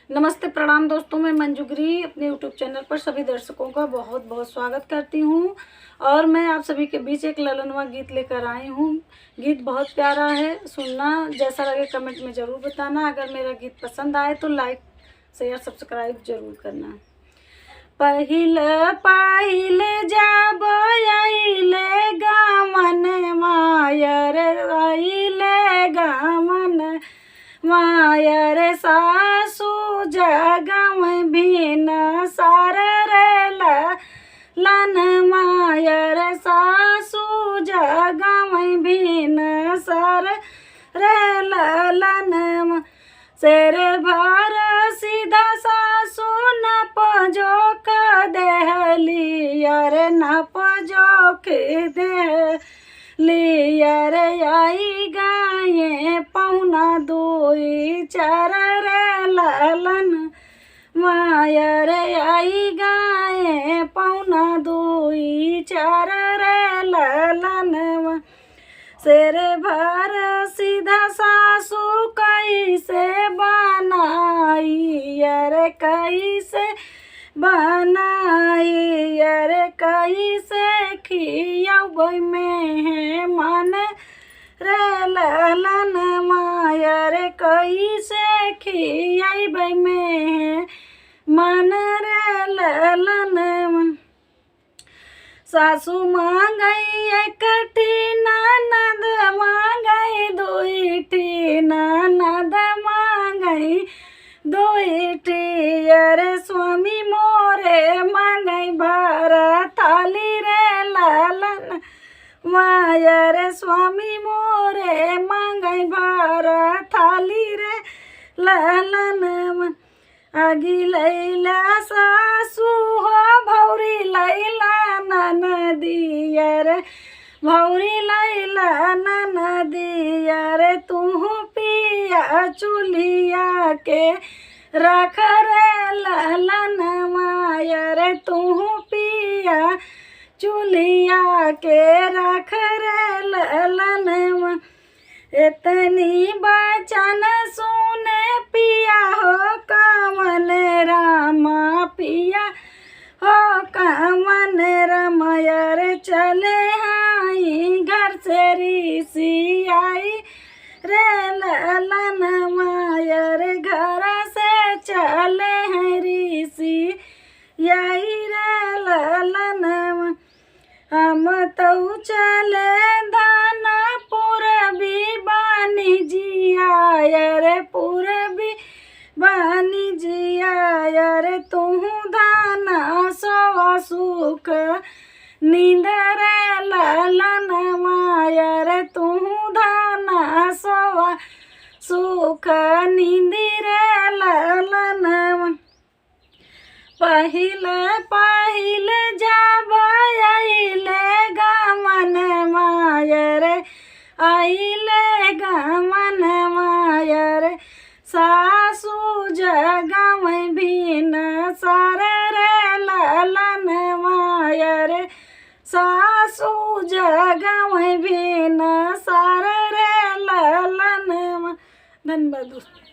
नमस्ते प्रणाम दोस्तों, मैं मंजूगिरी अपने यूट्यूब चैनल पर सभी दर्शकों का बहुत बहुत स्वागत करती हूँ। और मैं आप सभी के बीच एक ललनवा गीत लेकर आई हूँ। गीत बहुत प्यारा है, सुनना, जैसा लगे कमेंट में ज़रूर बताना। अगर मेरा गीत पसंद आए तो लाइक शेयर सब्सक्राइब जरूर करना। पहिल जब आइले गामन मायर आइले गामन मायर सासू जगम भीन सार लन मायर सासू जगम भीन सार लन शेर भार सीधा सासू न पजोक देहली अरे न पजोक देहली अरे आई गाये पौना दुई चार ललन मायर आई गाये पौना दुई चार ललन शेर भर सीधा सासू कैसे बनाई अरे कैसे बनाई अरे कैसे खियाब में है मन रे ललन मायर कैसे खियाब में है मन रे ललन सासू मांगई एकठी ननद मांगई दुईठी ननद मांगई दुईठी अरे स्वामी मोरे मांगई भरा थाली रे ललन मायर स्वामी मोरे मांगई भरा थाली रे ललन आगी लैला सासू हो भौरी लैला ननदी अरे भौरी लैला ननदी अरे तू पिया चूल्हिया के रख रे ललन मायर तू पिया चूल्हिया के रख रे ललन इतनी बचन सुने पिया हो कमल रामा पिया हो कमल रमयर चले आई घर से ऋषि आई रे ललन मायर घर से चले हैं ऋषि आई रे ललन हम तो चले दाना पूरबी बानी जिया रे पूरबी बानी जिया रे तू दाना सोवा सुख नींद रे ललन मायर तू दाना सोवा सुख नींद रे ललन पहिल जब आइले गमन मायर आइले गमन मायर सासू जगम भीन सार रे ललन मायर सासू जगम भीन सार रे ललन। धन्यवाद दोस्तों।